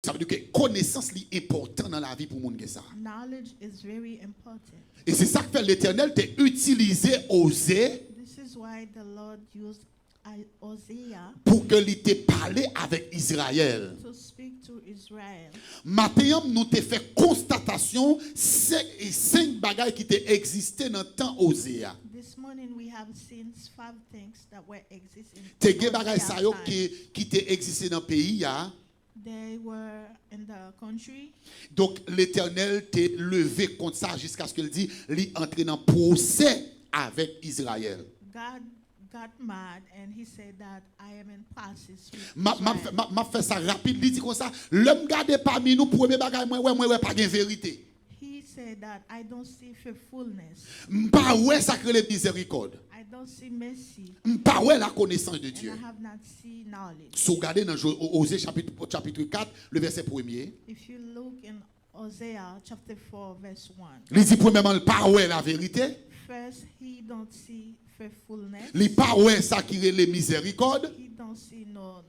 Ça veut dire que connaissance est important dans la vie pour monde que ça. Knowledge is very important. Et c'est ça que fait l'Éternel t'a utilisé Osée This is why the Lord used Hosea pour que il t'ait parlé avec Israël. to speak to Israel. Maintenant, nous t'ai fait constatation 5 bagailles qui t'ont existé dans le temps Osée. This morning we have seen 5 things that were existing. T'es des bagailles ça yo qui t'ont existé dans le pays. They were in the country. Donc l'Éternel t'a levé contre ça jusqu'à ce qu'il dit, il entre dans procès avec Israël. God got mad and he said that I am in process with Ma fait ça rapide, il dit comme ça, l'homme garde parmi nous premier bagaille moi pas de vérité. He said that I don't see faithfulness. Pas ouais sacré les miséricorde. I don't see mercy. Pas ouais la connaissance de And Dieu. I have not seen knowledge. Si vous regardez dans Osée chapitre 4, le verset 1er, If you look in Hosea chapter 4 verse 1. il dit premièrement pas ouais la vérité. First, he don't see faithfulness. Il pas ouais ça qui est les miséricordes He don't see no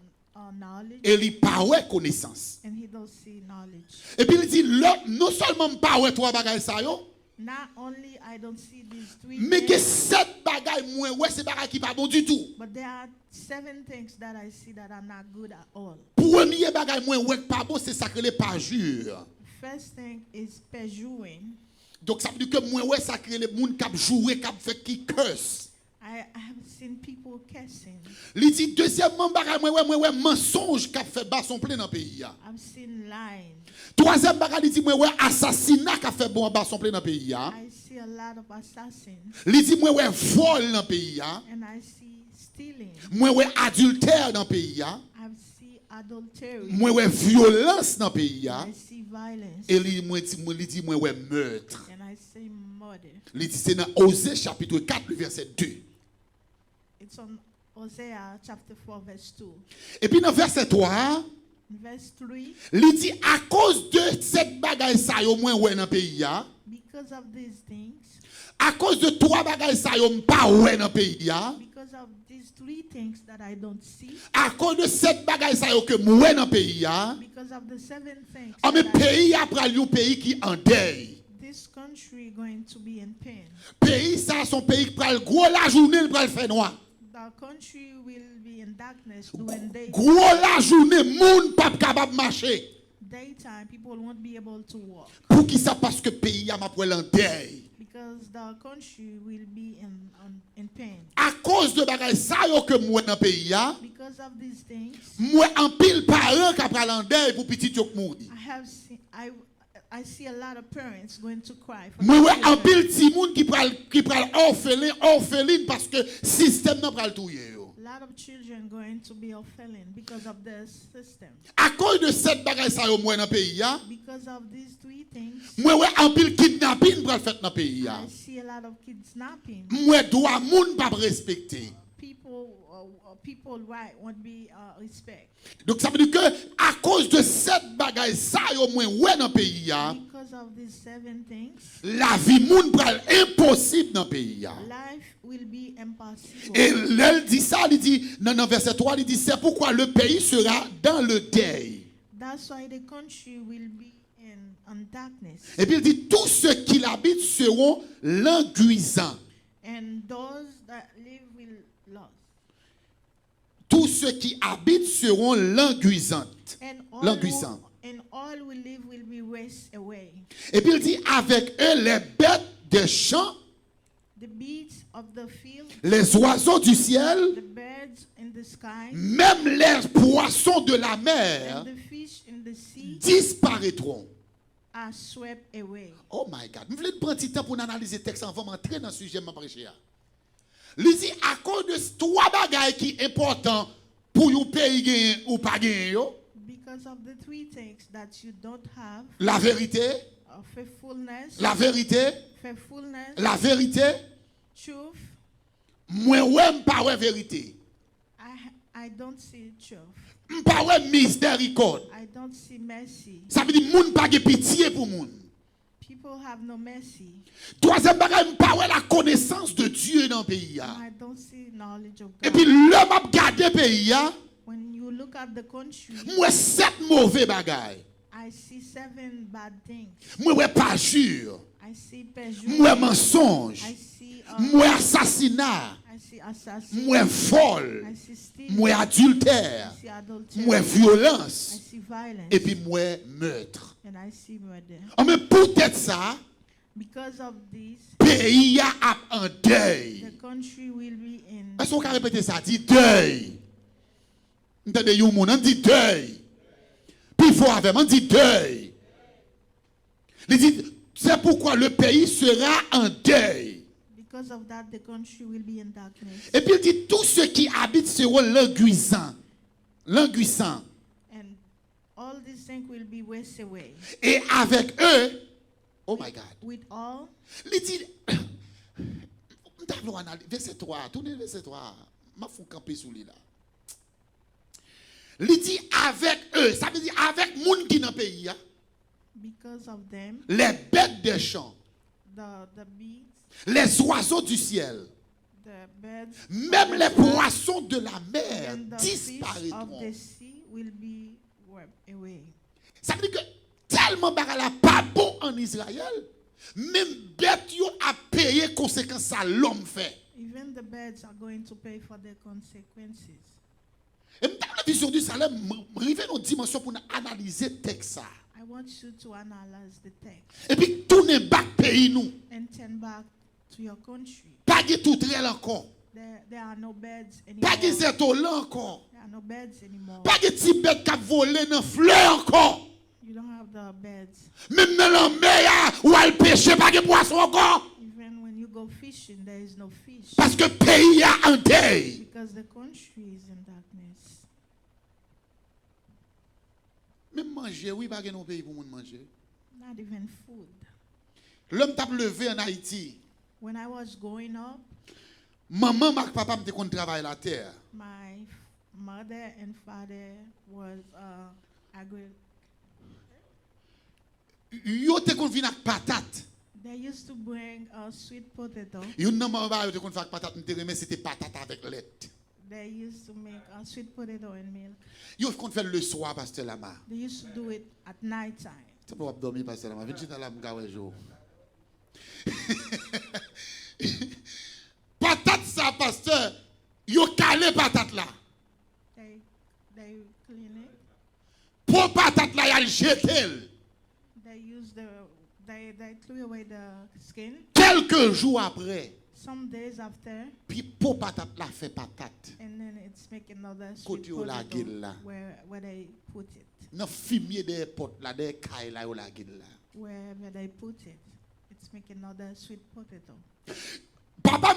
knowledge. et il pas ouais connaissance. And he don't see knowledge. Et puis il dit non seulement pas ouais trois bagages ça yo, Not only I don't see these 3 mais que things, 7 bagages moins ouais c'est bagages qui pas bon du tout. but there are 7 things that I see that are not good at all. Premier bagage moins ouais pas bon c'est ça que les parjure. First thing is perjuring. Donc ça veut dire que moins ouais ça crée les monde qui jouer qui fait qui curse. I have seen people cursing. Il dit deuxièmement bagage moins ouais mensonge qui fait bas son plein dans pays. I've seen lying. Troisième bagage il dit moins ouais assassinat qui fait bon bas son plein dans pays. I see a lot of assassins. Il dit moins ouais vol dans pays. And I see stealing. Moins ouais adultère dans pays. I see adultery. Moins ouais violence dans pays. I see violence. Et il dit moins ouais meurtre. And I see murder. Il dit c'est dans Osée chapitre 4 le verset 2. It's on Hosea chapter 4 verse 2. Et puis dans verset 3, Verse 3. il dit à cause de cette bagaille ça yo moins ouais dans pays. Because of these things. À cause de trois bagages ça yo pas ouais dans pays. Because of these 3 things that I don't see. À cause de sept bagages ça yo que ouais dans pays. Because of the 7 things. Ah mais that I- pays après un pays qui en deuil. this country going to be in pain. Pays ça son pays qui pral gros la journée il pral faire noir. The country will be in darkness during Gros la journée moun pas capable marcher. daytime. People won't be able to walk Pour qui ça parce que pays a m'appelle en deuil. because the country will be in pain. À cause de bagages ça yo que moi dans pays Because of these things, moi en pile parents qui pral en deuil pour petit yo mourir. I see a lot of parents going to cry for Moi their ouais en children. pile ti moun qui pral orpheline parce que système n'a pral touyer yo. A lot of children going to be orphaned because of the system. À cause de cette bagaille ça yo moi dans pays Because of these 3 things, moi ouais en pile kidnapping pral fait dans pays I see a lot of kidnapping. moi droit moun pas respecter. People right won't be respect. Donc ça veut dire que à cause de cette bagaille ça yo moins ouais dans pays Because of these 7 things, la vie moun pral impossible dans pays life will be impossible. et elle dit ça il dit dans verset 3 il dit c'est pourquoi le pays sera dans le deuil. That's why the country will be in darkness. Et puis il dit tous ceux qui l'habitent seront languissants. And those that live will lose. Tous ceux qui habitent seront languissantes. Languissants. And all who live will be wasted away. Et puis il dit avec eux les bêtes des champs, The beasts of the field, les oiseaux du ciel, the birds in the sky, même les poissons de la mer and the fish in the sea disparaîtront. are swept away. Oh my God. Je voulais prendre un petit temps pour analyser le texte avant d'entrer dans le sujet de ma prêcher. Il dit à cause de trois bagailles qui sont importants pour un pays gagner ou pas gagner. Because of the 3 things that you don't have, La vérité, faithfulness, la vérité, faithfulness, la vérité. truth, Moi ouais pas ouais vérité. I don't see truth. Pas ouais miséricorde. I don't see mercy. Ça veut dire moun pas de pitié pour moun. People have no mercy. Troisième bagage, pas ouais la connaissance de Dieu dans le pays. I don't see knowledge of Et God. puis l'homme a gardé le pays. When you look at the country, Moi 7 mauvais bagailles. I see 7 bad things. Moi ouais parjure. I see perjury. Moi mensonge. I see Moi assassinat. I see assassination. Moi vol. I see stealing. Moi adultère. I see adultery. Moi I violence. see violence. Et puis moi meurtre. And I see murder. Oh, mais peut-être ça, Because of this, pays a en deuil. the country will be in. Est-ce qu'on peut répéter ça? Dit deuil. Entendez, yon moun, on dit deuil. Puis il faut avec, on dit deuil. Il dit, c'est pourquoi le pays sera en deuil. Because of that, the country will be in darkness. Et puis il dit, tous ceux qui habitent seront languissants. Languissants. And all these things will be wasted away. Et avec eux, oh my God. With all, Il dit, verset 3, tournez verset 3. Je vais camper sous lui là. Il dit avec eux, ça veut dire avec les gens qui sont dans le pays, hein, because of them, les bêtes des champs, the beasts, les oiseaux du ciel, the birds, même les poissons de la mer and the fish of disparaîtront. the sea will be wiped away. Ça veut dire que tellement bagala pas bon en Israël, même bête yo a payé conséquences à l'homme fait. Even the birds are going to pay for their consequences. Et dans la vision du salut, arriver dans une dimension pour analyser le texte. I want you to analyze the text Et puis tourner back pays nous. and turn back to your country. Pas de tout réel encore. There are no birds Pas de anymore. zéto là encore. There are no birds anymore. Pas de petits bêtes qui volent dans fleur encore. You don't have the birds. Même dans la mer, où elle pêche, pas de poisson encore. Even when you go fishing, there is no fish. Parce que le pays a un deuil. Because the country is in darkness. Même manger, oui, pas de non pays pour nous manger. Not even food. L'homme t'a levé en Haïti. When I was growing up, Maman et papa me qu'on travaille la terre. my mother and father was agri. Yo te qu'on vient avec patate. They used to bring a sweet potato. Yon nan maman ba yo te qu'on fait avec patate, me te remet c'était patate avec lait. They used to make a sweet potato and milk. Yo qu'on fait le soir pasteur Lama. They used to do it at night time. C'est pas dormir pasteur Lama. Viens dans la m'gawe jour. Patate ça pasteur, yo calé patate là. They clean it. Pour patate là, y a jeté. They use they threw away the skin. Quelques jours après, Some days after, puis pour patate là fait patate. and then it's making another Côté sweet yo la potato gueule là. where they put it. Nan fumier des potes là, des cailles là yo la gueule là. Wherever they put it, it's making another sweet potato. Papa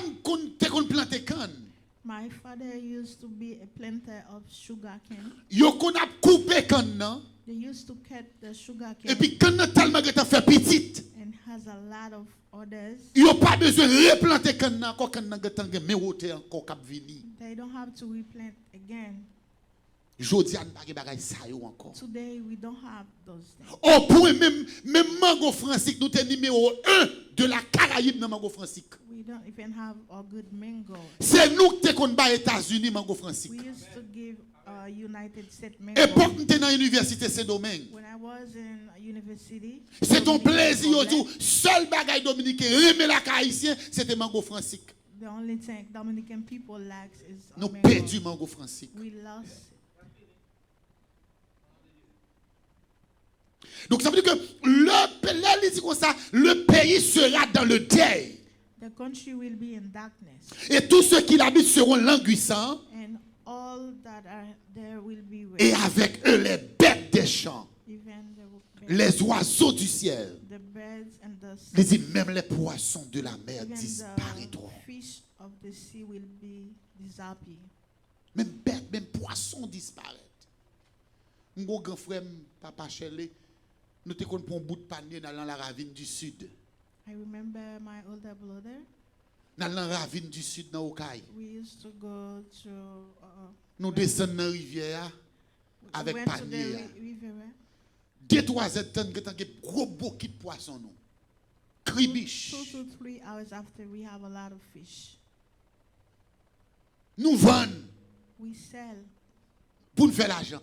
te kon planter canne. My father used to be a planter of sugar cane. Yo kon ap couper canne nan. They used to cut the sugar Et cane puis canne nan tellement que ta fait petite. and has a lot of others. Yo pas besoin replanter canne nan encore canne nan getan gen merote encore k'ap vini. They don't have to replant again. Jodi an pa gen bagay sa yo encore. Today we don't have those things. Au point même mango francique nous te numéro 1 de la Caraïbe dans mango francique. We don't even have a good mango. C'est nous qui te kon ba États-Unis mango francique. We used to give United States Époque mango. nous te dans l'université Saint-Domingue. When I was in university, C'est ton plaisir Dominican tout. Seul bagay dominicain remet la haïtien, c'était mango francique. the only thing Dominican people lacks is Nous mango. perdu mango francique. We lost it. Donc ça veut dire que le dit comme ça, le pays sera dans le deuil. The country will be in darkness, Et tous ceux qui l'habitent seront languissants. and all that are there will be Et wasted. avec eux les bêtes des champs, Even the les oiseaux du ciel. the birds and the Il dit même les poissons de la mer even disparaîtront. the fish of the sea will be disappear. Même bêtes, même poissons disparaissent. Mon grand frère, papa Shelley, nous te pour un bout de panier dans la ravine du sud. I remember my older brother. Dans la ravine du sud, dans Okaï. We used to go to Nous descendons dans la rivière avec went to the panier. river. 2-3 heures, nous avons gros bouquet de poissons. Nous. Cribiche. 2 to 3 hours after, we have a lot of fish. Nous vendons. We sell. pour nous faire l'argent.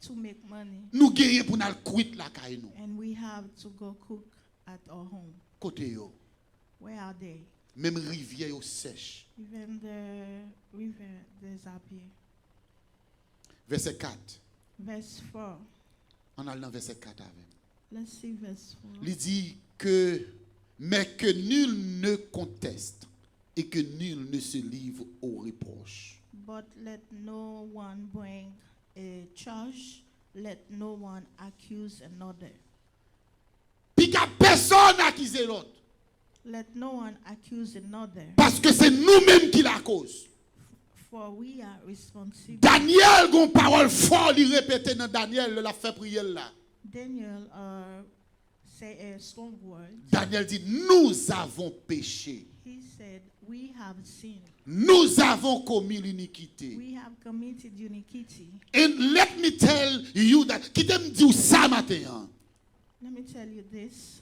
to make money. Nous gagnons pour nous quitter la caille nous. And we have to go cook at our home. Côté yo. Where are they? Même rivière yo sèche. Even the river disappear. Verset 4. Verse 4. On a dans verset 4 avec. Let's see verse 4. Il dit que, mais que nul ne conteste et que nul ne se livre au reproche. But let no one bring a charge, let no one accuse another. Puis qu'il n'y a personne accuser l'autre. Let no one accuse another. Parce que c'est nous-mêmes qui la cause. For we are responsible. Daniel, gon parole fort, il répétait dans Daniel, la fait prière là. Daniel say a strong word. Daniel dit, nous avons péché. He said, we have sinned. Nous avons commis l'iniquité. We have committed iniquity. And let me tell you that, qui t'aime dire ça matin. Let me tell you this.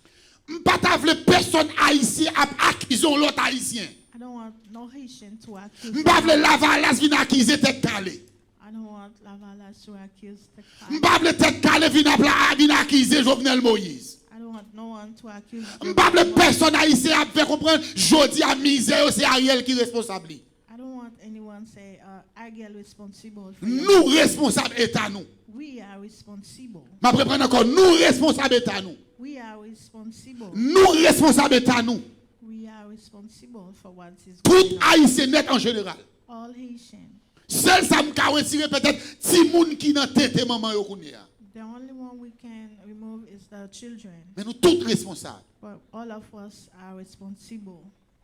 Pas t'avle personne haïtien à accuser l'autre haïtien. I don't want no Haitian to accuse. M'pavle Lavalas vin accuser tête calée. I don't want Lavalas to accuse the car. M'pavle tête calée vin accuser Jovenel Moïse. I don't want no one to accuse. M'pavle personne haïtien à faire comprendre jodi à misère c'est Ariel qui responsable. I don't want anyone say Ariel responsible. Nous responsables état nous. We are responsible. M'a reprendre encore nous responsables état nous. We are responsible. Nous responsables état nous. We are responsible for what is Tout going on. haïtien net en général. All Haitian. Seul ça me ka retirer peut-être ti moun qui nan tête maman yo kounya. The only one we can remove is the children. Mais nous tous responsables. But all of us are responsible.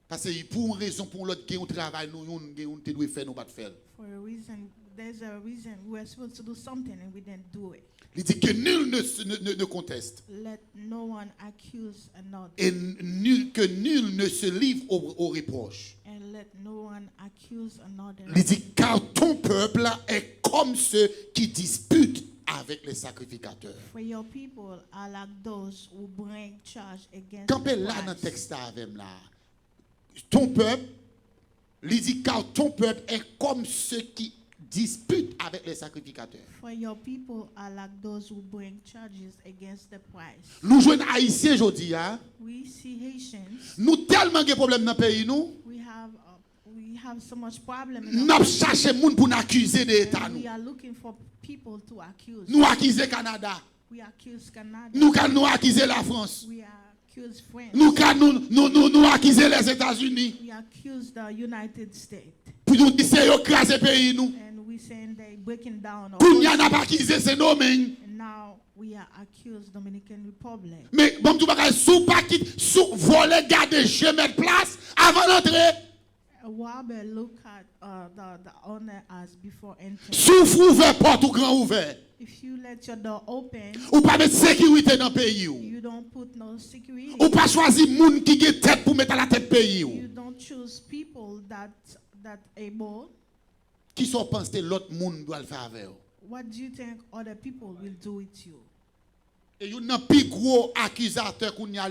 Parce que pour une raison pour l'autre qui on travail nous te doit faire nous pas faire. For a reason, there's a reason we're supposed to do something and we didn't do it. Il dit que nul ne conteste. Let no one accuse another. Et que nul ne se livre au reproche. And let no one accuse another. Il dit car ton peuple est comme ceux qui disputent avec les sacrificateurs. For your people are like those who bring charge against Quand elle là dans le texte avec là, ton peuple, il dit car ton peuple est comme ceux qui disputent avec les sacrificateurs. For your people are like those who bring charges against the price. Nous jouons haïtiens aujourd'hui, We see Haitians. nous tellement de problèmes dans le pays nous. We have so much problem. Nous cherchons des gens pour nous accuser de l'État. We are looking for people to accuse. Nous accusons le Canada. We accuse Canada. Nous accusons la France. We accuse France. Nous accusons les États-Unis. We accuse the United States. Puis nous disons qu'ils écrasent le pays nous. And we saying they breaking down our Pour nous country. pas accuser c'est nous mêmes. And now we are accused Dominican Republic. Mais bon tout bagage sous pas qui sous voler garder jamais de place avant d'entrer. Wabe look at the owner as before entering. Sous ouvert porte ou grand ouvert. If you let your door open, Ou pas mettre sécurité dans le pays ou. you don't put no security. Ou pas choisir moun qui get tête pour mettre à la tête pays ou. You don't choose people that able. Qui sont pensé l'autre monde doit le faire avec eux. What do you think other people will do with you? Et il y a un plus gros accusateur qu'on y a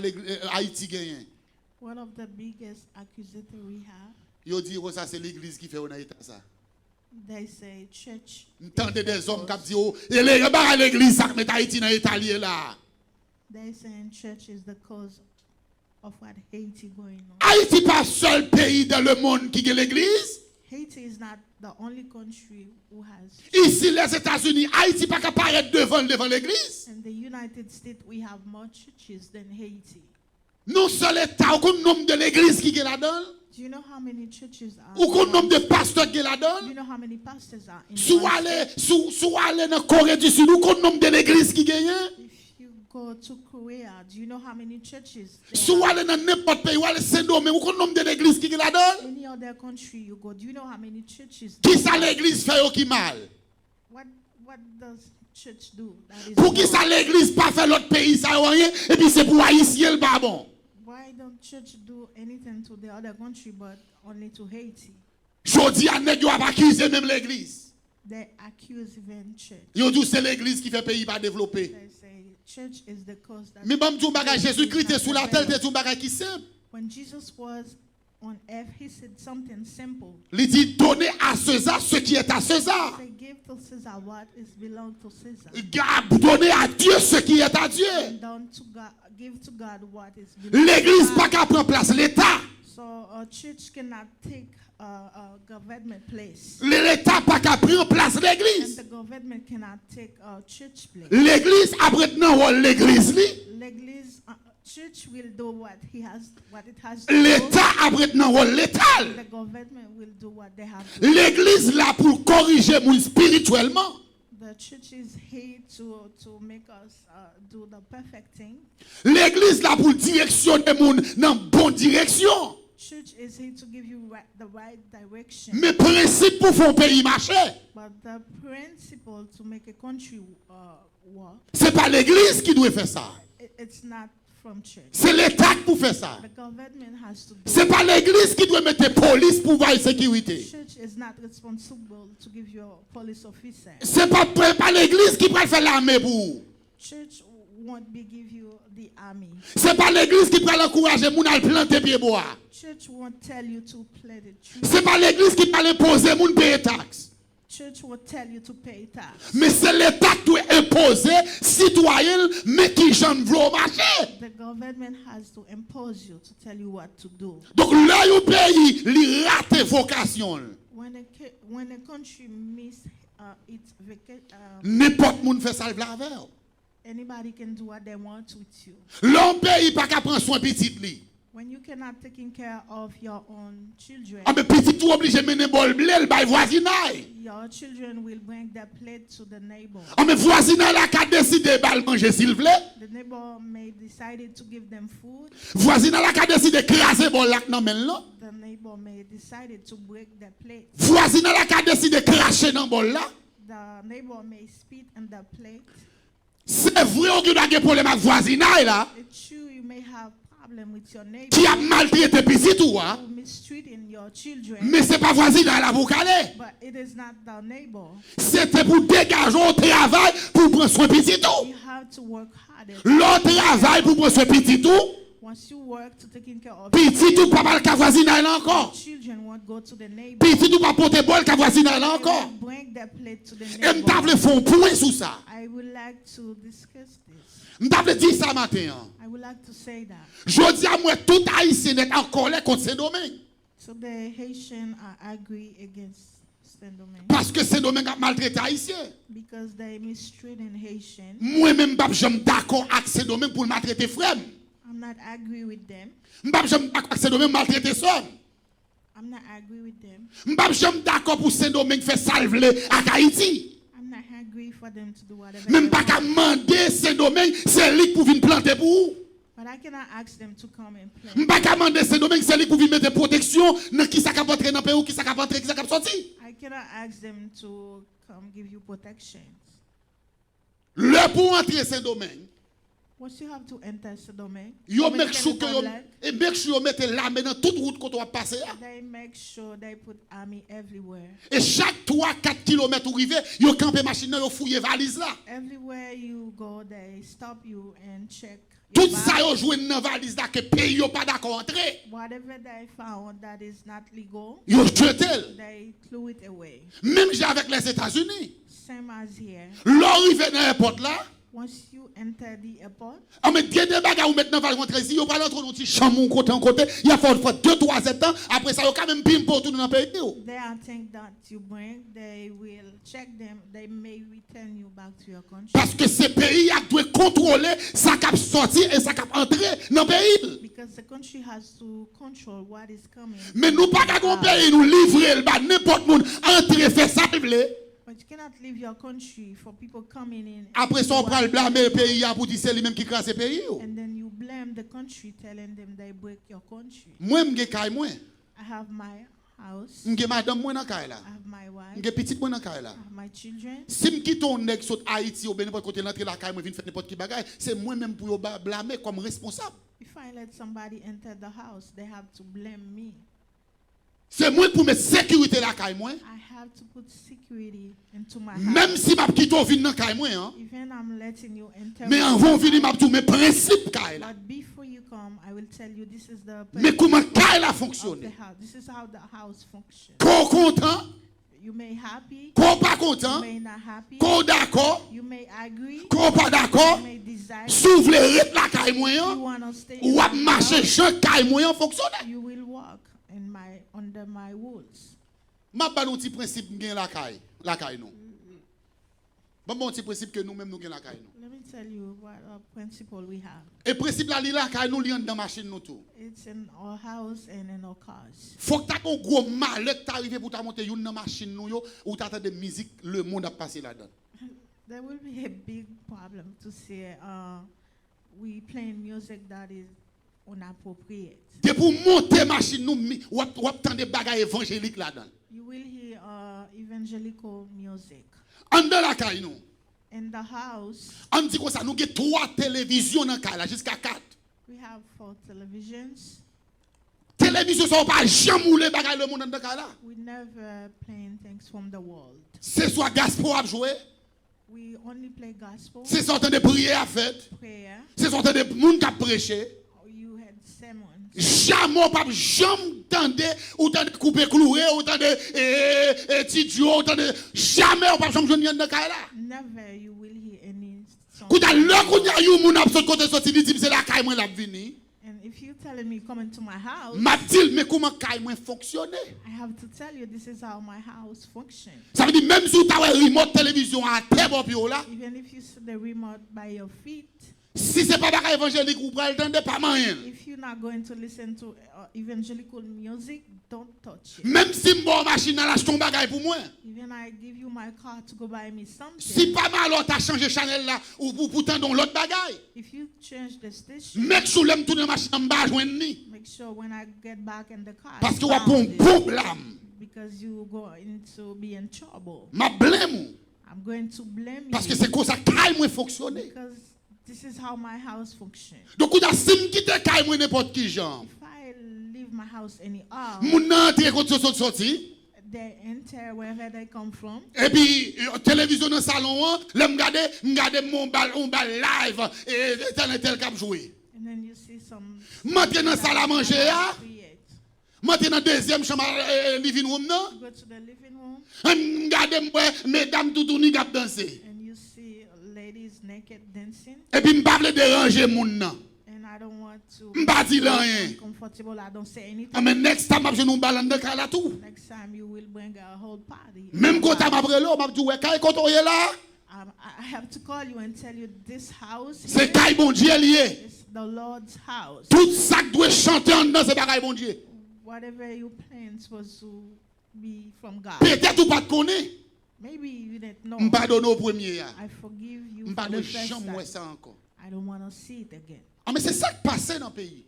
Haïti gagné. One of the biggest accusators we have, Yo dit que ça c'est l'église qui fait on état ça. they say church. Entendez des hommes qui disent oh et l'église ça met Haïti dans état là. They say church is the cause of what Haiti going on. Haïti pas seul pays dans le monde qui a l'église. Haiti is not the only country who has. Ici les États-Unis, Haïti pas apparaître devant l'église. In the United States, we have more churches than Haiti. Non seul état ou nombre de l'église qui est là-dedans. Do you know how many churches are? Ou qu'on nombre de pasteurs qui est Do là-dedans. you know how many pastors are in? Sous aller dans Corée du Sud, ou qu'on nombre de l'église qui gagne. If you go to Korea, do you know how many churches? Sous aller dans n'importe pays, ou aller Saint-Domingue, ou qu'on nombre de l'église qui est là-dedans. Any other country you go, do you know how many churches? Qui ça l'église fait au qui mal? What does church do? That is Pour qui wrong. ça l'église pas fait l'autre pays ça rien et puis c'est pour haïtien le pas bon. Why don't church do anything to the other country but only to Haiti? Jodi a nèg yo a accusé même l'église. They accuse even church. Yo dit c'est l'église qui fait pays pas développer. They say church is the cause that. Mais bon tout bagage Jésus-Christ était sous la terre, developed. c'est tout bagage qui simple. When Jesus was on earth, he said something simple. Il dit donnez à César ce qui est à César. Say, give to Caesar what is belong to Caesar. Donnez à Dieu ce qui est à Dieu. And don't to God, give to God what is belong L'église to pas God. qu'à prendre place l'État. So a church cannot take a government place. L'État pas qu'à prendre place And l'église. the government cannot take a church place. L'église après non l'église li. L'église, church will do what it has to L'État après non l'État. do. The government will do what they have to do. L'église là pour corriger moun spirituellement. The church is here to make us do the perfect thing. L'église là pour directionner moun dans bonne direction. Church is here to give you the right direction. Mais principe pour faire un pays marcher. But the principle to make a country work, C'est pas l'église qui doit faire ça. it's not from church. C'est l'État qui fait ça. The government has to do C'est it. pas l'église qui doit mettre police pour voir la sécurité. Church is not responsible to give you a police officer. C'est pas l'église qui va faire l'armée pour vous. Church won't be give you the army. C'est pas l'église qui va encourager moun à planter pied bois. Church won't tell you to plant a tree. C'est pas l'église qui va imposer moun payer taxe. Church will tell you to pay tax. Mais c'est l'État qui doit imposer citoyen mais qui j'en veut marcher. The government has to impose you to tell you what to do. Donc là où pays li rate vocation. When a country miss its N'importe moun fait ça avec. anybody can do what they want with you. L'on pays pas qu'à prendre soin petit li. When you cannot taking care of your own children, Ah mais petit tout obligé mener bol blé le bay voisinage. your children will bring their plate to the neighbor. Ah mais voisinage là qu'a décidé bal manger s'il vous plaît. The neighbor may decide to give them food. Voisinage là qu'a décidé craser bol là nan men là. The neighbor may decide to break their plate. Voisinage là qu'a décidé cracher dans bol là. The neighbor may spit in the plate. C'est vrai on a des problèmes avec voisinage là. It's true you may have problem with your neighbor Qui a maltraité petit tout hein. who mistreating your children, Mais c'est pas voisinage là pour caler. but it is not the neighbor. C'était pour dégager au travail pour prendre soin petit tout. You have to work harder. L'autre travail pour prendre soin petit tout. Once you work to taking care of Petit tout pas mal qu'à voisinage là encore. children, won't go to the neighbor. Petit tout pas porter bol qu'à voisinage là They encore. will bring their plate to the Et neighbor. m'table font point sur ça. I would like to discuss this. M'table dit ça matin. Hein. I would like to say that. Je dis à moi tout haïtien est en colère contre Saint-Domingue. So the Haitian are angry against Saint-Domingue Parce que Saint-Domingue a maltraité haïtien. because they mistreating Haitian. Moi même pas j'aime d'accord avec Saint-Domingue pour maltraiter frère. I'm not agree with them. M'pas j'aime d'accord avec Saint-Domingue maltraiter sœur. I'm not agree with them. M'pas j'aime d'accord pour Saint-Domingue faire salver à Haïti. I'm not agree for them to do whatever. Même they pas qu'à want. demander Saint-Domingue c'est lui pour venir planter pour vous. But I cannot ask them to come and play. M'pas qu'à demander Saint-Domingue c'est lui pour venir mettre protection dans qui ça cap entrer dans pays ou qui ça cap entrer qui ça cap sortir. I cannot ask them to come give you protection. Le pour entrer Saint-Domingue. Once you have to enter Saint-Domingue, Yo when you make get sure in que yo public, et make sure yo mette l'armée dans toute route qu'on doit passer. they make sure they put army everywhere. Et chaque 3-4 km où rivé, yo camper machine là, yo fouiller valise là. Everywhere you go, they stop you and check your Tout ça bag. yo joué dans valise là que pays yo pas d'accord entrer. Whatever they found that is not legal, Yo jeté. they threw it away. Même j'ai avec les États-Unis. Same as here. L'arrivée dans l'aéroport là, Once you enter the airport, on met des bagages ou maintenant va rentrer ici, yo pas l'autre nous petit chamon côté en côté, il y a faut 2-3 ans après ça yo quand même pim pour tout dans le pays. there are things that you bring, they will check them, they may return you back to your country. Parce que ce pays a doit contrôler ça cap sortir et ça cap entrer dans le pays. Because the country has to control what is coming. Mais nous pas qu'à un pays nous livrer le bas n'importe monde entrer faire ça vle. But you cannot leave your country for people coming in. Après ça on prend le blâmer le pays pour dire c'est lui même qui crase le pays. And then you blame the country, telling them they break your country. Moi m'ge kay moi. I have my house. M'ge madame moi dans kay là. I have my wife. M'ge petite moi dans kay là. I have my children. Si me quitte on nèg saute Haïti ou ben n'importe côté l'entrée la kay moi vinn faire n'importe qui bagaille, c'est moi même pour yo blâmer comme responsable. If I let somebody enter the house, they have to blame me. C'est moi pour mettre sécurité la kay moi. I have to put security into my Même house. si m'a quitte on vinn dans kay moi hein. Even I'm letting you enter. Mais my avant house, venir m'a tout mes principes kay là. but before you come, I will tell you this is the Mais comment qu'elle a of the fonctionné? house. This is how the house functions. Qu'on content, You may happy, qu'on pas you content, may not happy, qu'on d'accord, you may agree, qu'on pas d'accord, you may desire, s'ouvre la caille you moyen, want to stay ou à in my marcher house, chaque caille moyen fonctionne. you will walk in my under my rules. Ma ba un petit principe gain la caille non. Bon petit principe que nous-mêmes nous gain la caille nous. Let me tell you what a principle we have. Et principe là la caille nous li dans machine nous tout. It's in our house and in our cars. Faut que tu aies un gros malheur qui t'arrive pour monter une machine nous yo ou t'attends de musique le monde a passé là-dedans. There will be a big problem to say we playing music that is inappropriate. De pour monter machine nous ou attendre des bagages évangéliques là-dedans. You will hear evangelical music. En dans la caille nous. In the house, On dit comme ça nous avons 3 télévisions dans la caille là jusqu'à 4. we have 4 televisions. Télévision sont pas jamais moulé bagages le monde dans la caille là. We never playing things from the world. C'est soit gospel à jouer, We only play gospel, c'est soit de prière à faire, prayer, c'est soit de monde qui prêcher. or you had sermons. Jamais pas jamais tendre ou tendre couper clouer ou tendre tidio ou tendre jamais pas jamais joindre dans caille là. Never you will hear any song. Quand le qu'on y a eu mon absolu côté sorti dit c'est la caille moi la venir. And if you telling me come into my house, M'a dit mais comment caille moi fonctionner? I have to tell you this is how my house functions. Ça veut dire même si tu as une remote télévision à terre bon là, Even if you see the remote by your feet, si c'est pas bagage évangélique ou pas le temps pas rien. if you're not going to listen to evangelical music, don't touch it. Même si mon machine à l'acheter un bagage pour moi. Even I give you my car to go buy me Si something, pas mal alors t'as changé Chanel là ou pourtant dans l'autre bagage. if you change the station, Mec sous l'aime tourner machine en bas joindre ni make sure when I get back in the car, parce I que on found bon it, problème. because you go into be in trouble. Ma blâme I'm going to blame parce que you c'est comme ça caille moi fonctionner. because this is how my house functions. Donc on a sim quitter caille moi n'importe qui genre. If I leave my house anyhow, Moun entre quand sorti they enter wherever they come from. et puis télévision dans salon là m'garder mon bal live et tel cap jouer. And then you see some. Monter dans salle à manger là, Create. monter dans deuxième chambre living room non. Go to the living room M'garder mesdames tout ni cap danser. and you see ladies naked dancing. Et puis m'pa vle déranger moun nan. And I don't want to. M'pa di lan rien. Uncomfortable. I don't say anything. Ah, mais next time m'a nous balan de kala tout. Next time you will bring a whole party. Même quand m'a brelo m'a dit ouais kay koto yé là, I have to call you and tell you this house c'est kay bon Dieu lié. is the Lord's house. Tout ça doit chanter en dedans c'est bagay bon Dieu. Whatever you plan is supposed to be from God. Peut-être ou pas te connaît. Maybe you didn't know. M'pa donner au premier ya. I forgive you M'pa for de the first jamais time. ça encore. I don't want to see it again. Ah mais c'est ça qui passe dans le pays.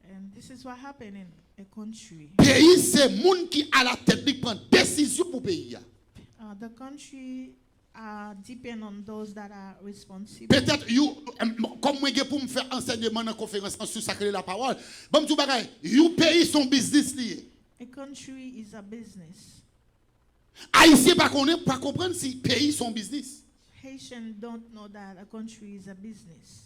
And this is what happened in a country. Pays c'est monde qui à la tête qui prend décision pour pays ya. The country depend on those that are responsible. Peut-être you comme moi pour me faire enseignement dans conférence en sous sacré la parole. Bon tout bagay, you pays son business lié. A country is a business. Haïtien pas comprendre si pays son business. Haitians don't know that a country is a business.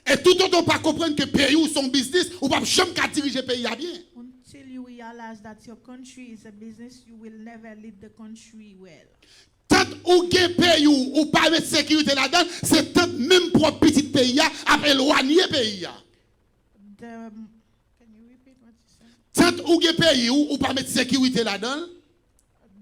Et tout autant pas comprendre que pays ou son business ou pas jamais qu'à diriger pays à bien. Until you realize that your country is a business, you will never lead the country well. Tant ou gen pays ou pas mettre sécurité là-dedans, c'est tant même propre petit pays à éloigner pays. Can you repeat what you said? Tant ou gen pays ou pas mettre sécurité là-dedans,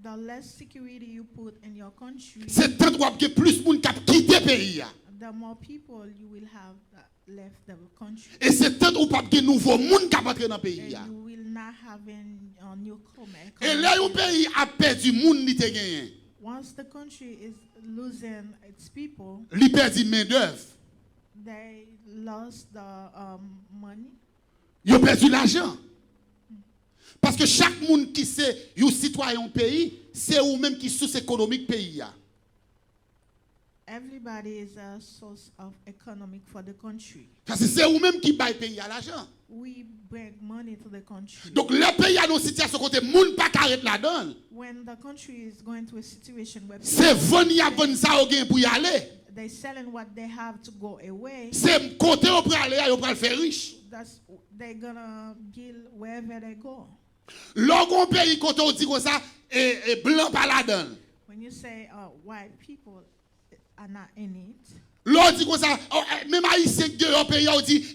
The less security you put in your country, c'est tant ou que plus moun k'ap quitter pays. the more people you will have that left the country. Et c'est tant ou pas gen nouveau moun k'ap entrer dans pays. And you will not have a newcomer. Et là un pays a perdu moun li te gagné. Once the country is losing its people, Li perdu main d'œuvre. they lost the money. Yo perdu l'argent. Parce que chaque monde qui c'est un citoyen pays, c'est ou même qui source économique pays. Everybody is a source of economic for the country. Parce que c'est ou même qui baille pays à l'argent. We bring money to the country. Donc le pays a une situation côté monde pas carré là-dedans. When the country is going to a situation where C'est venir avant ça au gain pour y aller. they're selling what they have to go away, C'est côté au pour aller, au pour le faire riche. that's they're gonna kill wherever they go. Lorsqu'on pays quand on dit comme ça et blanc pas là-dedans. When you say white people are not in it, L'autre dit comme ça, même haïtien qui est au pays, on dit,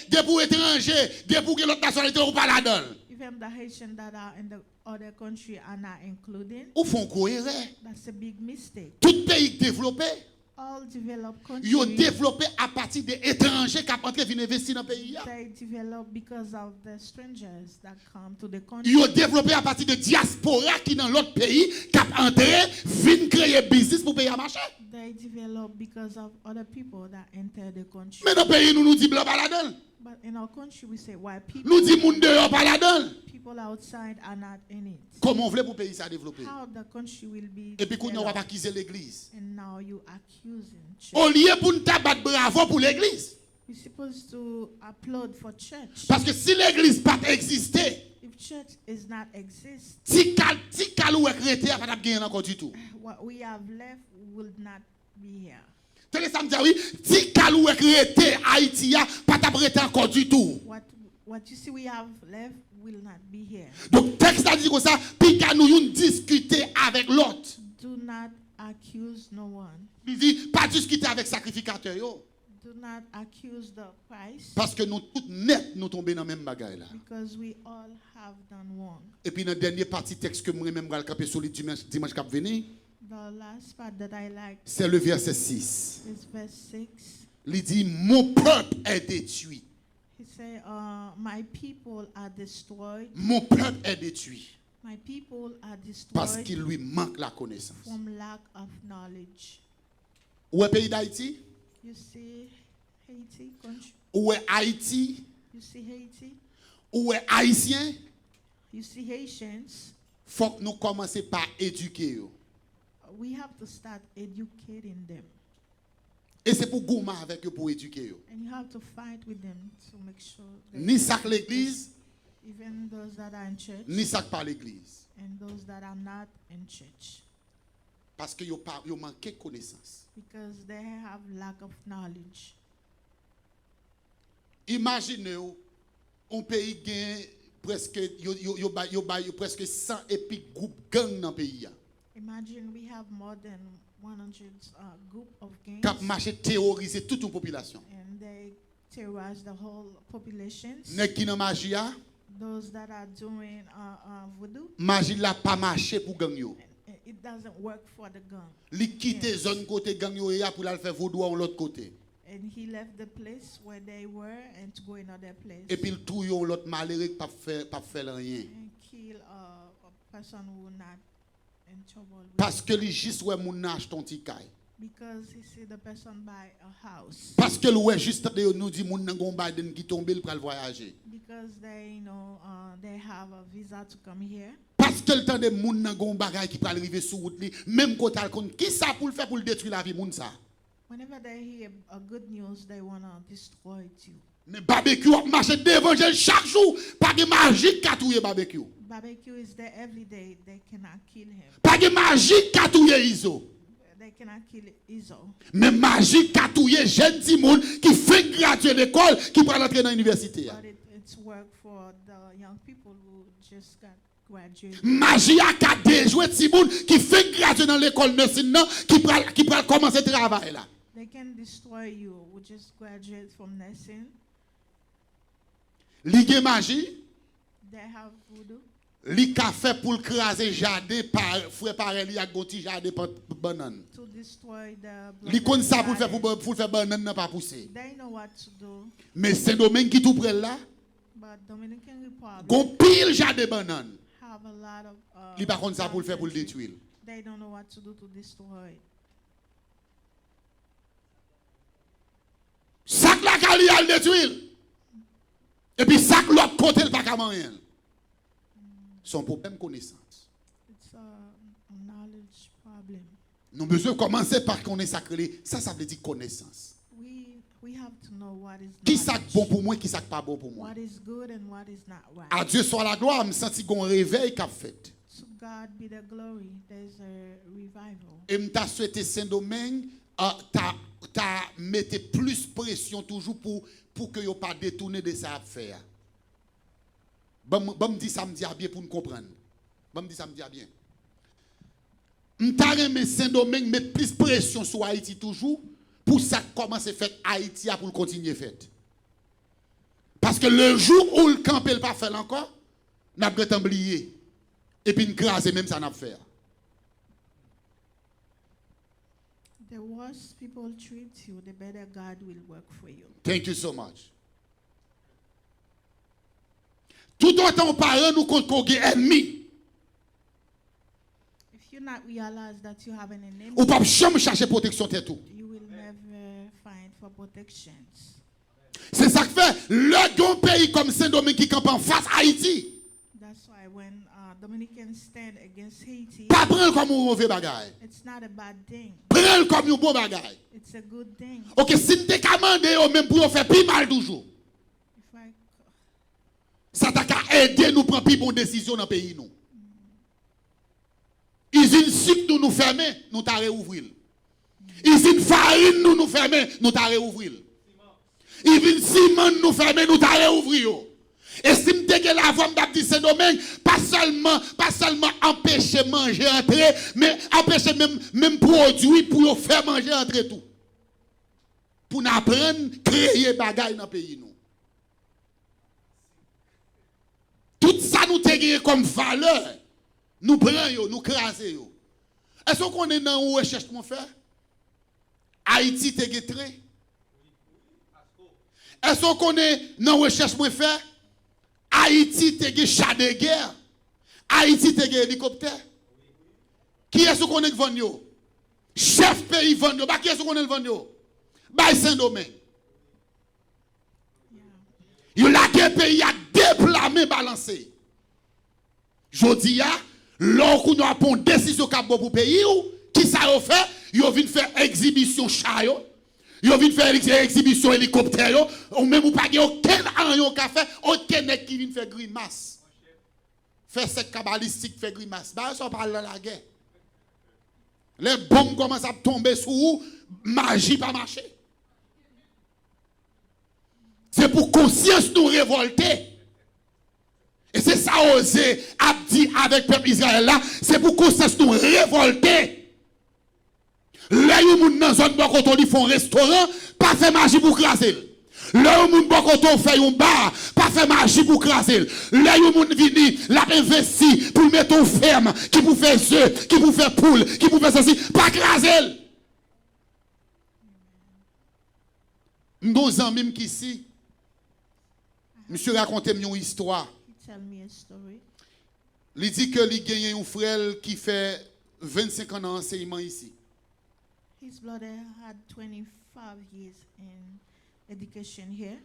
des pour étrangers, des pour que l'autre nationalité ou pas là-dedans. even the Haitians that are in the other country are not included, Ou font quoi erreur? that's a big mistake. Tout pays développé, All developed ils ont countries, développé à partir des étrangers qui ont entré venir investir dans le pays. they develop because of the strangers that come to the country. Ils ont développé à partir de diaspora qui dans l'autre pays qui ont entré venir créer business pour payer à marché. They develop because of other people that enter the country. Mais dans le pays, nous disons blanc pas là-dedans. But in our country, we say white people. Nous disons monde dehors pas là-dedans. People outside are not in it. Comment on veut pour le pays ça développer? How the country will be Et puis qu'on n'a pas developed, acquis l'église. and now you accusing church. Au lieu pour nous tabac bravo pour l'église. We're supposed to applaud for church. Parce que si l'église pas existé, If church is not exist, si calou est chrétien, pas d'ap gagner encore du tout. what we have left will not be here. Télé ça me dit oui, si calou est chrétien Haïti a pas d'ap rete encore du tout. What you see we have left will not be here. Donc texte a dit comme ça, puis qu'à nous yon discuter avec l'autre. Do not accuse no one. Il dit pas discuter avec sacrificateur yo. Do not accuse the Christ, Parce que nous tous net nous tomber dans même bagaille là. because we all have done wrong. Et puis dans la dernière partie texte que moi même va le camper sur le dimanche cap venir, The last part that I like c'est le verset 6. is verse 6. Il dit mon peuple est détruit. He said, my people are destroyed. Mon peuple est détruit My people are parce destroyed qu'il lui manque la connaissance. from lack of knowledge. Où est le pays d'Haïti? You see Haiti country? Où est Haïti? You see Haiti? Où est Haïtien? You see Haitians? Faut que nous commencer par éduquer eux. We have to start educating them. Et c'est pour gourmand avec eux pour éduquer eux. And you have to fight with them to make sure that Ni ça que l'église, even those that are in church ni ça que par l'église. and those that are not in church, Parce que yo manque de connaissance. because they have lack of knowledge. Imaginez un pays gagne presque yo presque 100 épiques groupes gang dans le pays. Imagine we have more than 100 group of gangs, Cap marché terroriser toute une population. and they terrorize the whole population. Nèg qui dans magie a, Those that are doing voodoo, magie la pas marché pour gang yo. and it doesn't work for the gang. Li quitter zone côté gang yo ya pour la faire vaudou à l'autre côté. And he left the place where they were and to go another place Et puis il trouve yon l'autre malheureux qui pas faire rien. and kill a person who not in trouble with, Parce que li juste ouais moun ach ton ti kay. because he see the person buy a house, Parce que ouais juste de nous dit moun nan gon Biden qui tombe il pral voyager. because they they have a visa to come here, Parce que le temps de moun nan gon bagay qui pral arriver sur route li, même côté al kon qui ça pour le faire pour le détruire la vie moun ça. whenever they hear a good news they want to destroy you. Mais barbecue a marché d'évangile chaque jour, pas de magie qui a touyer barbecue. Barbecue is there every day, they cannot kill him, Pas de magie qui a touyer Iso. they cannot kill Iso, Mais magie qui a touyer jeune ti moun qui fait graduer l'école qui pral entrer dans l'université. but it's work for the young people who just got graduated. Magie a ka déjoué ti moun qui fait graduer dans l'école nursing nan qui pral commencer travail là. They can destroy you who just graduate from nursing. Li gen magie, They have voodoo. li ka fait pour craser jardin par frère parent li ak gonti jardin banane. To destroy the Li kon ça pour garden. faire pour faire banane nan pas pousser. They know what to do, Mais Saint-Domingue qui tout près là, but Dominican Republic gon pile jardin banane. have a lot of. Li pa kon ça pour le faire pour le plantation. détruire. They don't know what to do to destroy. Sac la kali al détruire. Et puis sac l'autre côté le pas ka rien. Son problème connaissance. It's a knowledge problem. Nous besoin commencer par connaître sacré. Ça veut dire connaissance. We have to know what is Qui ça knowledge, bon pour moi, qui ça pas bon pour moi. what is good and what is not right. À Dieu soit la gloire, me senti gon réveil qu'a fait. To God be the glory. There's a revival. Et m'ta souhaité Saint-Domingue, t'as mettez plus pression toujours pour que yo pas détourner de sa affaire. Bon me dit ça me dit bien pour nous comprendre. Bon me dit ça me dit bien. M'ta remet Saint-Domingue mettre plus pression sur Haïti toujours pour ça commencer faire Haïti pour continuer faire. Parce que le jour où le camp n'est pas fait encore, n'a pas oublié et puis nous craser même ça n'a pas fait. The worse people treat you, the better God will work for you. Thank you so much. Tout autant parents nous compte qu'on est ennemi. If you not realize that you have an enemy, Ou pas jamais chercher protection tête tout. you will never find for protections. C'est ça que fait le grand pays comme Saint-Domingue qui campe en face Haïti. That's why when Dominicans stand against Haiti, Pas prendre comme un mauvais bagage. it's not a bad thing. Prendre comme un bon bagage. It's a good thing. OK, si nous te commandé même pour faire plus mal toujours. If I, Ça t'a qu'à aider nous prendre plus bonne décision dans le pays nous. Usine sucre nous fermer, nous t'a réouvrir. Usine farine nous fermer, nous t'a réouvrir. Usine ciment nous fermer, nous t'a réouvrir. Et si me dégué la voix m'd'abdi Saint-Domingue, pas seulement empêcher manger entrer, mais empêcher même produit pour faire manger entrer tout. Pour nous apprendre créer bagaille dans le pays nous. Tout ça nous te comme valeur. Nous prenons, nous crasons. Est-ce qu'on est dans une recherche mon frère? Haïti te guettré. Est-ce qu'on est dans une recherche mon frère? Haïti te guet chat de guerre. Haïti te guet hélicoptère. Qui est-ce qu'on est vendu? Chef pays vendu. Bah qui est-ce qu'on est vendu? Bah Saint-Domingue. Il a un pays à déplamer balancé. Jodi a lorsqu'on a pris une décision pour le pays, qui ça a fait? Ils viennent faire exhibition chat, ils viennent faire exhibition hélicoptère, ou même pas aucun an qui fait, aucun qui vient faire grimace. Faire cette cabalistique, faire grimace. Bah, ça parle de la guerre. Les bombes commencent à tomber sur vous, magie pas marcher. C'est pour conscience nous révolter. Et c'est ça osé Abdi avec le peuple Israël là, c'est pour conscience nous révolter. Là où moun dans zone bon quand on font restaurant, pas faire magie pour craser. Là où moun bon quand on fait un bar, pas faire magie pour craser. Là où moun vini, la investi pour mettre une ferme, qui pour faire œufs, qui pour faire poule, qui pour faire ceci, pas craser. Nos amis qui ici, monsieur raconte une histoire. tell me a story. Il dit que il gagne un frère qui fait 25 ans d'enseignement ici. His brother had 25 years in education here.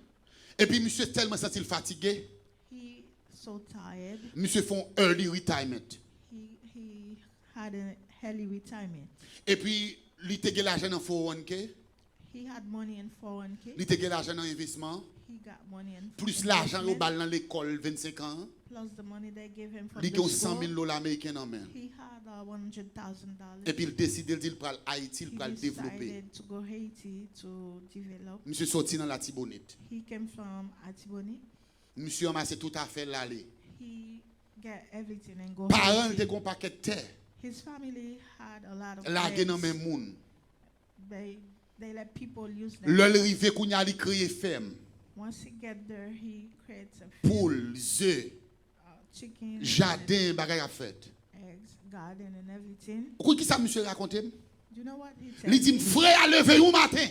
Et puis monsieur tellement senti fatigué. He so tired. Monsieur font early retirement. He had an early retirement. Et puis il te l'argent en 401k. He had money in 401k. Il te l'argent en investissement. He got money in Plus l'argent au bal dans l'école 25 ans. plus the money they gave him for Il the a 100 school. 000 $ américains en main. He had $100,000. Et puis il décide de dire pour Haïti, He pour le développer. decided to go Haiti to develop. Monsieur sorti dans la Tibonite. He came from Atiboni. Monsieur amassé tout à fait l'aller. He got everything and go Parents Haiti. étaient un paquet de terre. His family had a lot of La guerre dans lands. même monde. They let people use them. Le rivé qu'on a créé ferme. Once he get there, he creates a field, Poule, œufs, chicken, jardin, bagay à fait. eggs, garden, and everything. Pourquoi qui ça monsieur raconté? Do you know what he said? Il dit frère a levé un matin.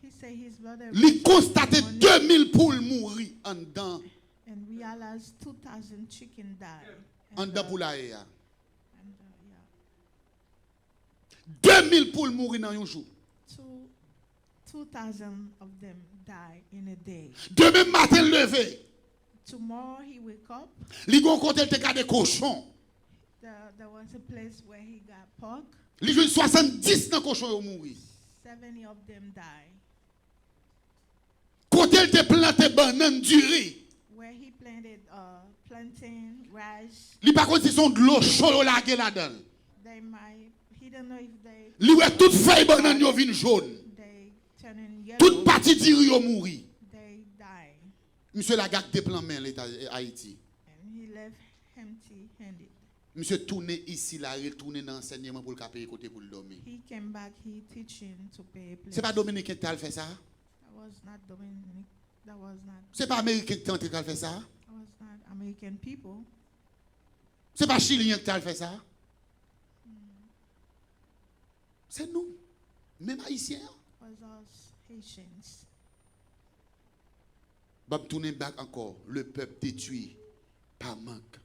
He said his brother Il constaté money 2000 poules mourir en dedans and realized 2,000 chicken died. en dedans pour la haie. Yeah. 2000 poules mourir dans un jour. 2,000 of them die in a day. Demain matin levé. Tomorrow he wake up. Il gon côté te garder cochon. There was a place where he got pork. Il joue 70 dans cochon yo mourir. 70 of them die. Côté il te planté banane du riz. Where he planted plantain, rice. Il pas contre si son de l'eau chaude la gueule là-dedans. They might. He don't know if they. Li ouais toute feuille banane yo vin jaune. They turning yellow. Toute partie du riz yo mourir. They die. Monsieur la gâte te plan main l'État Haïti. And empty-handed. Monsieur tourné ici, là, retourné dans l'enseignement pour le payer côté pour le dormir. He came back, he teaching to pay a place. C'est pas Dominicain qui a fait ça? That was not Dominic. That was not. C'est pas Américain qui a fait ça? That was not American people. C'est pas Chilien qui a fait ça? C'est nous, même Haïtiens. It was us Haitians. Bab tourner back encore, le peuple détruit par manque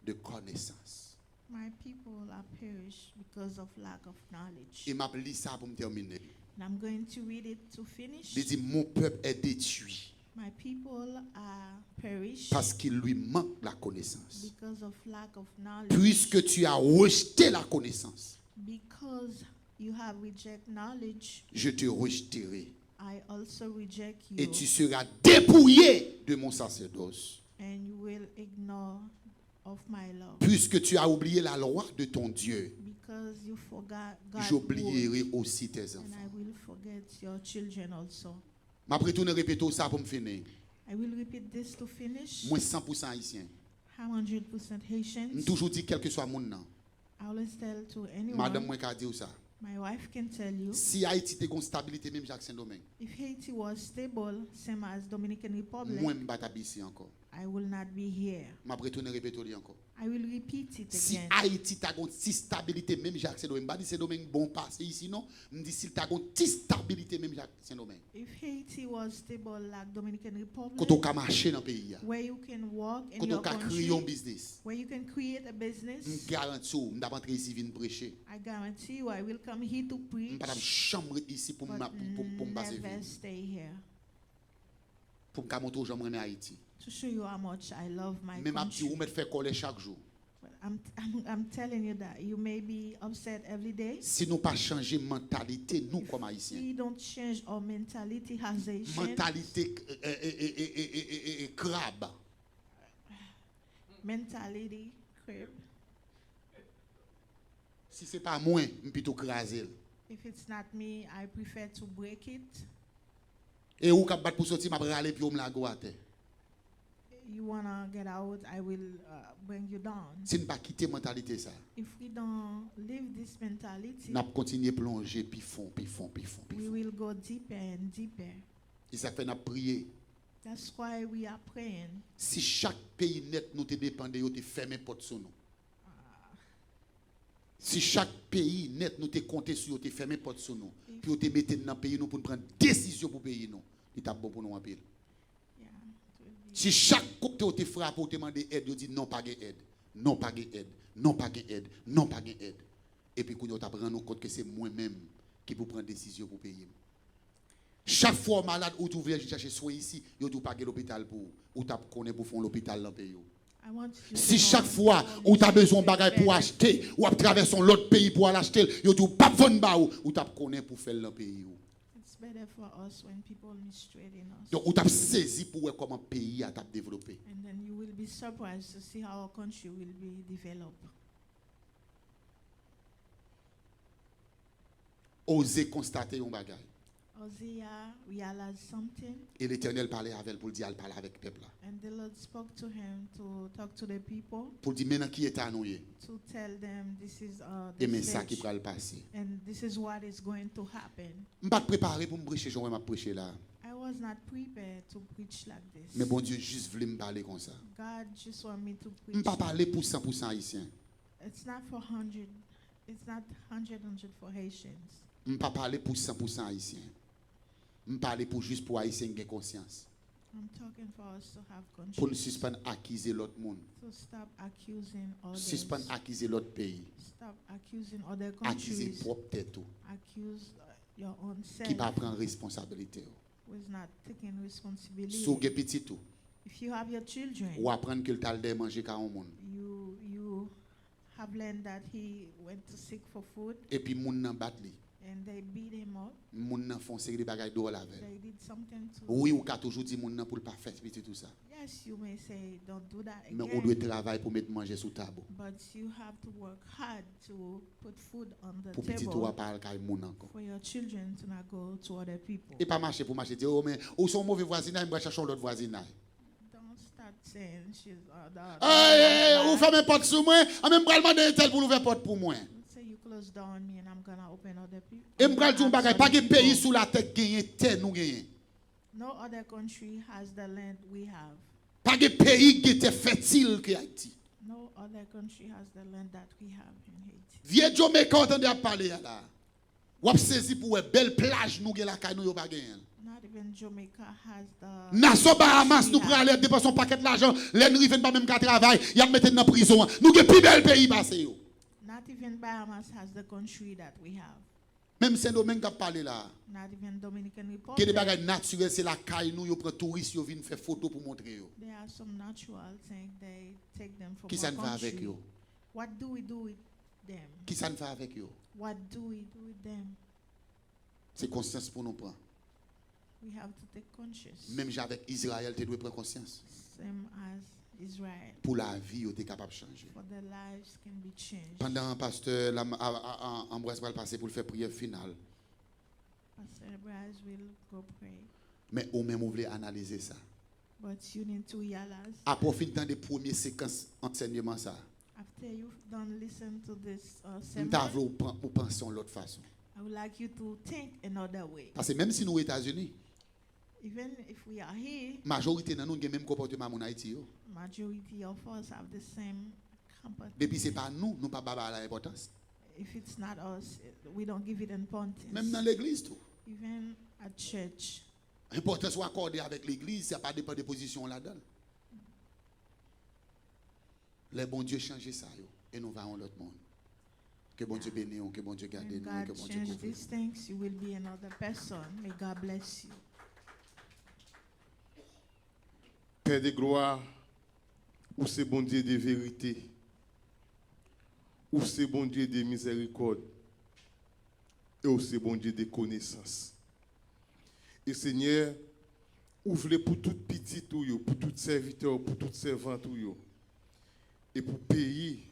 de connaissance. My people are perished because of lack of knowledge. Et m'a lu ça pour me terminer. And I'm going to read it to finish. Il dit mon peuple est détruit My people are perished parce qu'il lui manque la connaissance. because of lack of knowledge. Puisque tu as rejeté la connaissance, Because you have rejected knowledge, je te rejetterai I also reject et you, tu seras dépouillé de mon sacerdoce. and you will ignore of my law. Puisque tu as oublié la loi de ton Dieu, Because you forgot God's word, j'oublierai aussi tes and I enfants. will forget your children also. M'après tout, répéter ça pour me finir. I will repeat this to finish. Moi 100% haïtien. I'm 100% Haitian. Je toujours dit quel que soit mon nom. I always tell to anyone, Madame moi ka dire ça. my wife can tell you, Si Haïti te gon stabilité même Jacques Saint-Domingue, if Haiti was stable, same as Dominican Republic, moi m'bata ici encore. I will not be here. M'après tout répéter encore. I will repeat it Si again. Haïti t'a gon si stabilité même Jacques Saint-Domingue, pas dit Saint-Domingue bon passer ici non, me dit s'il t'a gon si stabilité même Jacques Saint-Domingue. If Haiti was stable like Dominican Republic, Quand on ka marcher dans pays, where you can walk in quand on your ka créer country, un business, where you can create a business, me garantis ou m'da rentrer ici vinn prêcher. I guarantee you I will come here to preach, M'pa chambre ici pour but me passer never vie. stay here. Pour me montrer aux gens en Haïti. To show you how much I love my Mais m'a dit country. ou mettre faire coller chaque jour. But I'm telling you that you may be upset every day. Si nous pas changer mentalité nous comme haïtiens. We don't change our mentality as Haitians. Mentalité crabe. Mentality, crib. Si c'est pas moi, je plutôt craser. If it's not me, I prefer to break it. Et ou ka battre pour sortir m'a râler puis on me la go à terre. You wanna get out, I will bring you down. Si nous pas quitter mentalité ça, If we don't leave this mentality, n'a continuer plonger puis fond puis fond puis fond puis we fond. will go deeper and deeper. Et ça fait n'a prier. That's why we are praying. Si chaque pays net nous te dépendait, yo te fermer porte sur nous. Si chaque pays net nous te compter sur, te fermer porte sur nous, puis yo te mettre dans pays nous pour prendre décision pour pays nous, il t'a bon pour nous en pile. Yeah, it will be. Si chaque coup que tu frappe pour te demander aide, tu dis non pas de aide, non pas de aide, non pas de aide, non pas de aide. Et puis quand tu apprends nous compte que c'est moi-même qui pour prendre décision pour payer. Chaque fois malade ou tu viens chercher soin ici, tu pas payer l'hôpital pour ou tu connais pour faire l'hôpital dans le pays. I want you to Si know chaque fois all où tu as these besoin de things bagages pour better. acheter ou à traverser l'autre pays pour aller acheter, tu pas vendre ba ou tu connais pour faire le pays. It's better for us when people mistreat us. Donc ou tu saisi pour voir comment pays a développé. And then you will be surprised to see how our country will be developed. Oser constater un bagage. Hosea realized something, Et l'Éternel parlait avec elle pour dire elle parlait avec le peuple là. and the Lord spoke to him to talk to the people, Pour dire maintenant qui est à nous to tell them this is et the mais ça qui stage, va le passer. and this is what is going to happen. Je ne pas préparé pour me prêcher, je vais prêcher là. I was not prepared to preach like this. Mais bon Dieu juste voulait me parler comme ça. God just want me to Je preach. ne pas parler pour 100% haïtien. It's not for 100. It's not 100 for Haitians. Je ne pas parler pour 100% haïtien. Je parler pour juste pour haïtien qui conscience. I'm talking for us to have Pour nous conscience, suspendre accuser l'autre monde. to stop accusing others, Suspendre accuser l'autre pays. stop accusing other Accuser countries, propre tête ou, accuse your own self, qui pas prendre responsabilité. who is not taking Si responsibility. vous avez petit tout, If you have your children, ou apprendre que le tal de manger car un monde. you have learned that he went to seek for food, Et puis moun nan bat li. and they beat him up. Moun nan font série de bagages d'or la veille. They did something to. Oui, ou ka toujours dit moun nan pour le pas faire petit tout ça. Yes, you may say don't do that Mais on doit again, travailler pour mettre manger sous table. but you have to work hard to put food on the Pour petit tout table à parler kay moun encore. for your children to not go to other people. Et pas marcher pour marcher dire oh mais ou son mauvais voisinage, moi cherchons l'autre voisinage. Don't stop start saying she's Ou fait mes portes sur moi, en même temps demander tel pour ouvrir porte pour moi. say you close down on me and I'm gonna open other people. Et me pral dire un bagage, pas de pays sous la tête gagner terre nous gagner. No other country has the land we have. Pas de pays qui était fertile que Haïti. No other country has the land that we have in Haiti. Vieux Jamaica entendez à parler là. Ou a saisi pour une belle plage nous gagner la caille nous yo pas gagner. Not even Jamaica has the. Nation Bahamas nous prend aller dépenser un paquet d'argent, les nous riven pas même qu'à travail, y a mettre dans prison. Nous gagner plus bel pays passé yo. Not even Bahamas has the country that we have. Même Saint-Domingue t'a parlé là. Not even Dominican Que des Republic. bagages naturels c'est la caille nous yo prend touristes yo viennent faire photo pour montrer yo. There are some natural things they take them from Qui ça ne fait avec country. yo? What do we do with them? Qui ça ne fait avec yo? What do we do with them? C'est conscience pour nous prendre. We have to take conscious. Même avec Israël tu dois prendre conscience. Same as Israel. Pour la vie tu es capable de changer. For the lives can be changed. Pendant pasteur Ambroise va passer pour le faire prière finale. Pastor Braz will go pray. Mais au même vous voulez analyser ça. But you need to realize À profitant des premières séquences enseignement ça. after you've done listen to this Nous sermon, t'avons ou penser de l'autre façon. I would like you to think another way. Parce que même si nous aux États-Unis, Even if we are here, majorité de nous avons le même comportement en Haïti yo. majority of us have the same company. Depuis c'est pas nous, nous pas baba l'importance. If it's not us, we don't give it importance. Même dans l'église tout. Even at church, L'importance soit accordée avec l'église, ça pas dépend des positions là-dedans. Les bons Dieu changer ça yo et nous allons l'autre monde. Que bon Dieu bénisse, que bon Dieu garde when nous, que God bon Dieu changes couvre. these things, you will be another person. May God bless you. Père de gloire, ou c'est bon Dieu de vérité, ou c'est bon Dieu de miséricorde, et ou c'est bon Dieu de connaissance. Et Seigneur, ouvre pour tout petit tout, pour tout serviteur, pour tout servant tout, et pour pays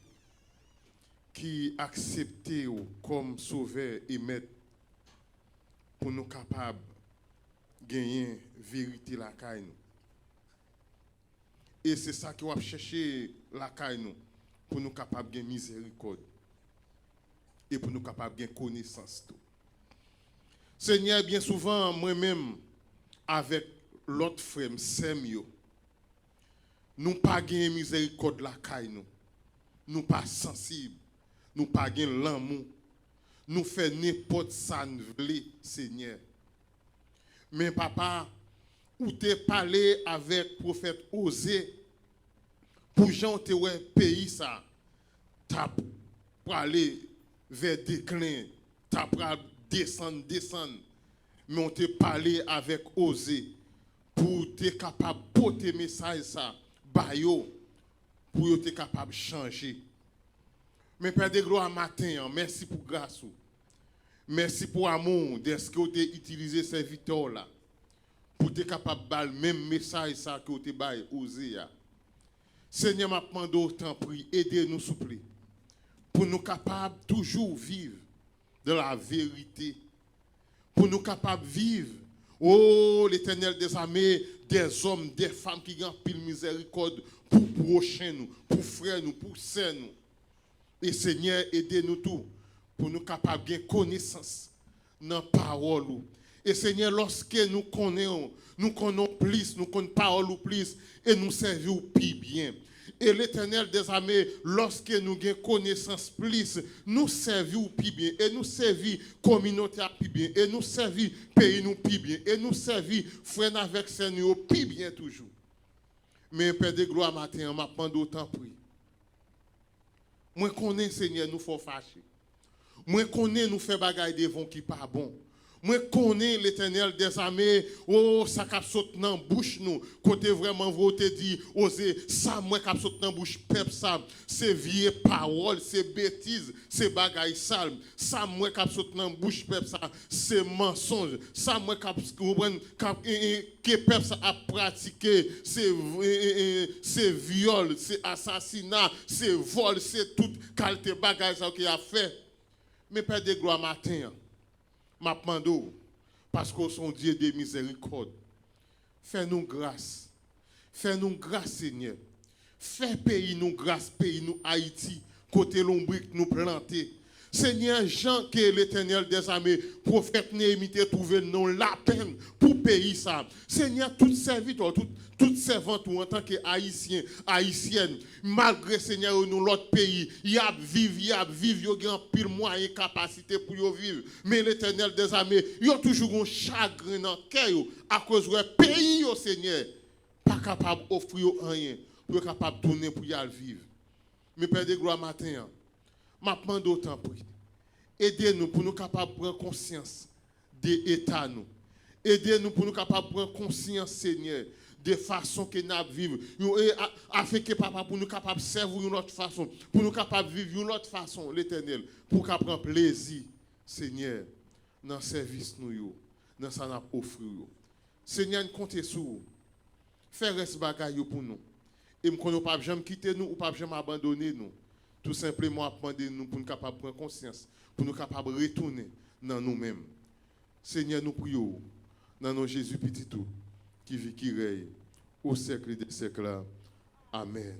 qui acceptent comme sauveur et maître, pour nous capables de gagner vérité la caille nous. Et c'est ça que va chercher la caille nous pour nous capables de gagner miséricorde et pour nous capables de gagner connaissance tout. Seigneur, bien souvent moi-même avec l'autre frère Semio, nous pas gagner miséricorde la caille nous. Nous pas sensibles, nous pas gagner l'amour. Nous fait n'importe ça nous voulons, Seigneur. Mais papa, ou te parlé avec prophète Osée pour gens te ouais pays ça t'a pour aller vers déclin, t'a pour descendre mais on te parlé avec Osée pour te capable porter message ça ba yo pour yo te capable changer. Mais Père de gloire matin, merci pour grâce. Merci pour amour d'est-ce que vous avez utilisé serviteur là pour être capable de le même message ça que vous avez osé. Seigneur, m'a demandé autant prie, aidez-nous s'il vous plaît pour nous capables toujours vivre de la vérité. Pour nous capables de vivre, oh l'Éternel des armées, des hommes, des femmes qui ont pile miséricorde pour prochain nous, pour frères nous, pour sœurs nous. Et Seigneur, aidez-nous tout pour nous capables de connaissance dans la parole. Et Seigneur, lorsque nous connaissons plus, nous connaissons parole ou plus, et nous servons plus bien. Et l'Éternel des armées, lorsque nous avons connaissance plus, nous servons plus bien, et nous servons communauté plus bien, et nous servons pays nous plus bien, et nous servons frères avec Seigneur plus bien toujours. Mais Père de gloire matin, m'a demandé autant prier. Moi connais Seigneur nous faut fâcher. Moi connais nous fait bagaille devant qui pas bon. Moi connais l'Éternel des armées, oh ça cap saute dans bouche nous, côté vraiment vous te dit oser ça moi cap saute dans bouche peuple ça, c'est vieille parole, c'est bêtise, c'est bagaille sale. Ça moi cap saute dans bouche peuple ça, c'est mensonge. Ça moi cap que peuple ça a pratiqué, c'est viol, c'est assassinat, c'est vol, c'est toute qualité bagaille ça qu'il a fait. Mais Père de gloire matin, m'a demandé, parce que son Dieu de miséricorde, fais-nous grâce. Fais-nous grâce, Seigneur. Fais pays nous grâce, pays nous Haïti, côté l'ombrique nous planter. Seigneur, Jean, que l'Éternel des armées, prophète Néhémie, trouvé non la peine pour pays ça. Seigneur, tout serviteur, tout servante en tant qu'Haïtien, Haïtienne, malgré Seigneur, nous l'autre pays, il y a vivre, il y a grand pile moyen capacité pour y vivre. Mais l'Éternel des armées, il y a toujours un chagrin dans le cœur à cause du pays, Seigneur, pas capable d'offrir rien, pour être capable de tourner pour y aller vivre. Mais Père de gloire matin, m'a demandé autant prix. Aidez-nous pour nous capables de prendre conscience des états nous. Aidez-nous pour nous capables de prendre conscience, Seigneur, des façons que nous vivons. Afin que papa pour nous capables de servir une autre façon, pour nous capables de vivre une autre façon, l'Éternel, pour qu'on prenne plaisir, Seigneur, dans le service nous, dans ce qu'on a offert. Seigneur, nous comptons sur vous. Faites reste bagaille pour nous. Et nous ne pas jamais quitter nous ou pas jamais abandonner nous. Tout simplement demander nous pour nous capables de prendre conscience, pour nous capables de retourner dans nous-mêmes. Seigneur, nous prions dans nos Jésus petit tout, qui vit, qui règne au siècle des siècles. Amen.